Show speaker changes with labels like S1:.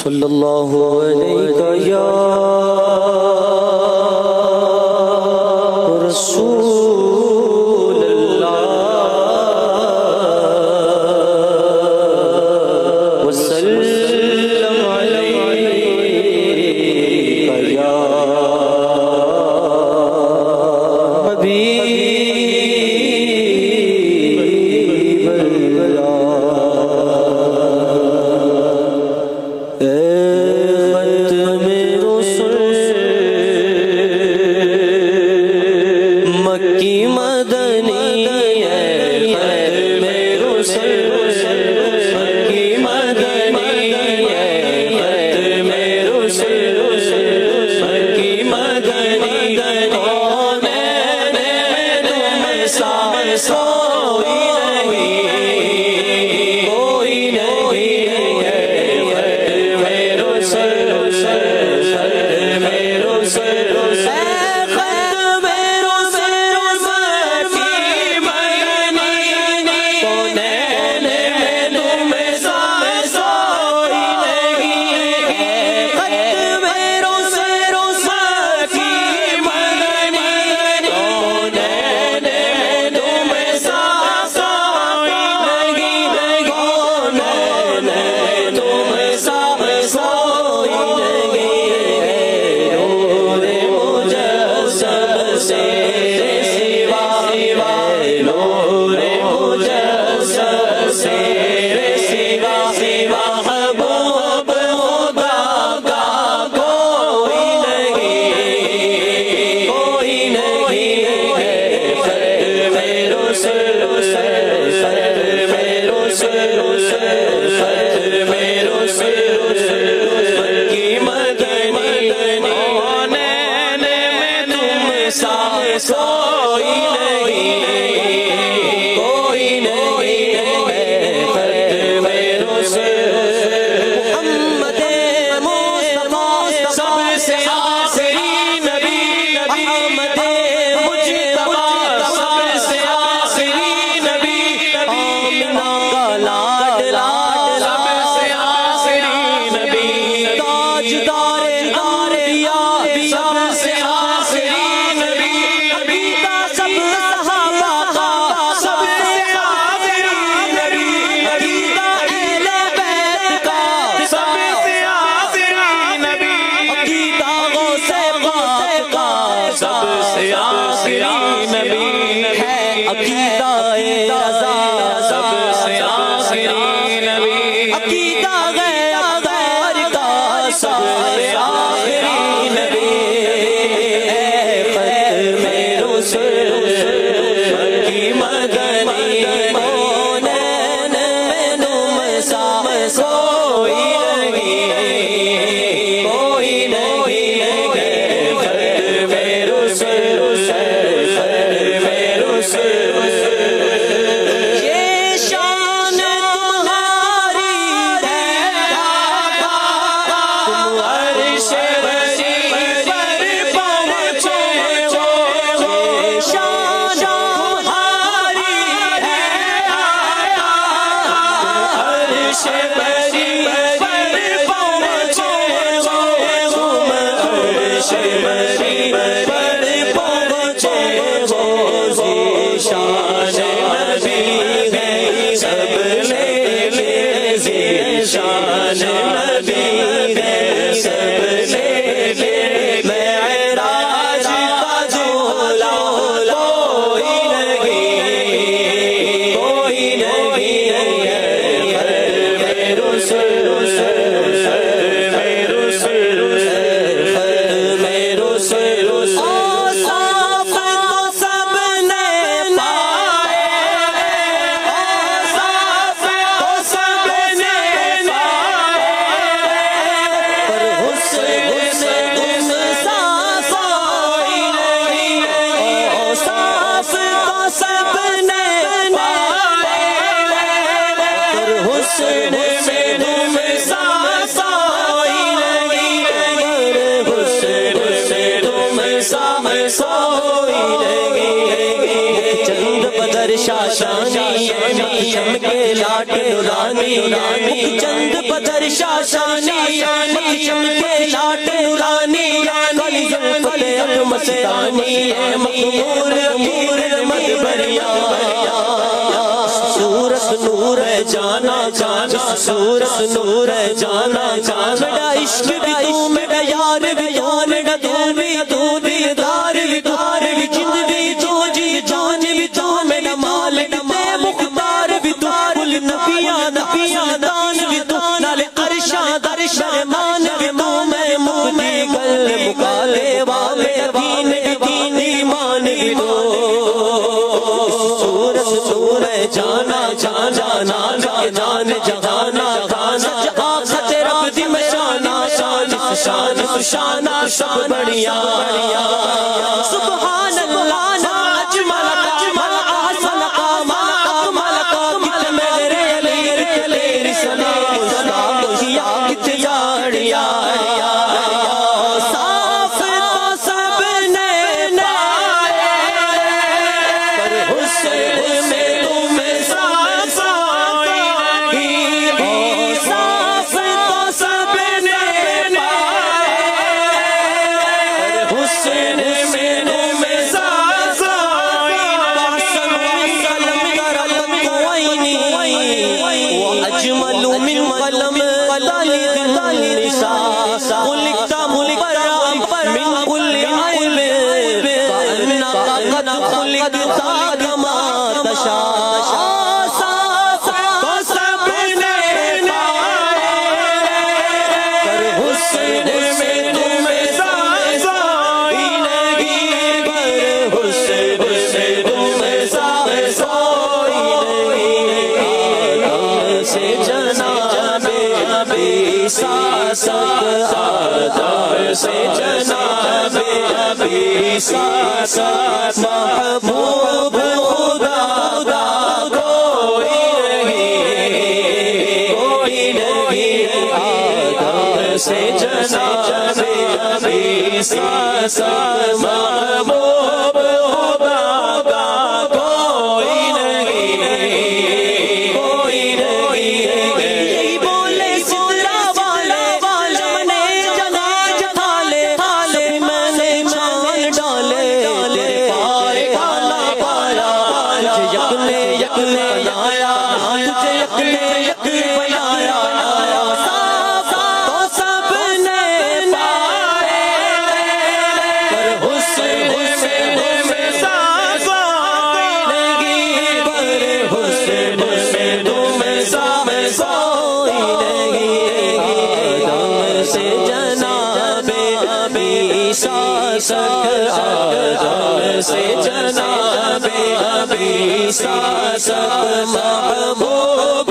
S1: صلی اللہ علیہ یا رسول اللہ وسلم علیہ یا حبیب اللہ۔ مکی مدنی ہے ختم رسل، مکی مدنی ہے ختم رسل، مکی مدنی کون ہے تم سا کوئی نہیں، کوئی نہیں ہے ختم رسل، ختم رسل۔ کوئی نہیں، کوئی نہیں ہے ختم رسل۔ محمد مصطفیٰ سب سے آخری نبی، محمد مجتبیٰ سب سے آخری نبی، آمنہ کا لاڈلا سب سے آخری نبی، تاجدار انبیاء سب سے آخری عقیدہ رضا سب سے آخری نبی، عقیدہ غیار کا سب سے آخری نبی، ختم رسل مکی مدنی کونین میں تم سا کوئی نہیں، کوئی نہیں ہے ختم رسل، ختم رسل۔ چند بدر شاشانی کے لاٹ نورانی چند بدر شاشانی کے لاٹ نورانی کلی فتح مستانی مقبول امیر مدبریاں صورت نور ہے جانا جانا صورت نور ہے جانا جانا میرا عشق بھی تو میرا یار بھی یار میرا دل بھی تو دیدار بھی دار بھی جند بھی تو جی جان بھی تو میرا مالک تے مختار بھی تو کل نبیاں دان بھی تو نال عرشاں درشاں مان بھی تو میں مودی گل مکالے والے دین ایمان بھی تو جانا جانا جان جہانا جہانا سچ رب دی میں شانا شان شانا سب بڑھیا سبحان اللہ نا اجمل احسن اکمل کامل میرے علی سلام سلام کیا کت جاڑیا صاف تو سب نے پر حسین میں سے جناب ابی ساسا محبوب خدا کوئی نہیں آدم سے جناب ابی ساسا محبوب خدا کوئی نہیں سے جناب ابی ساسا محبوب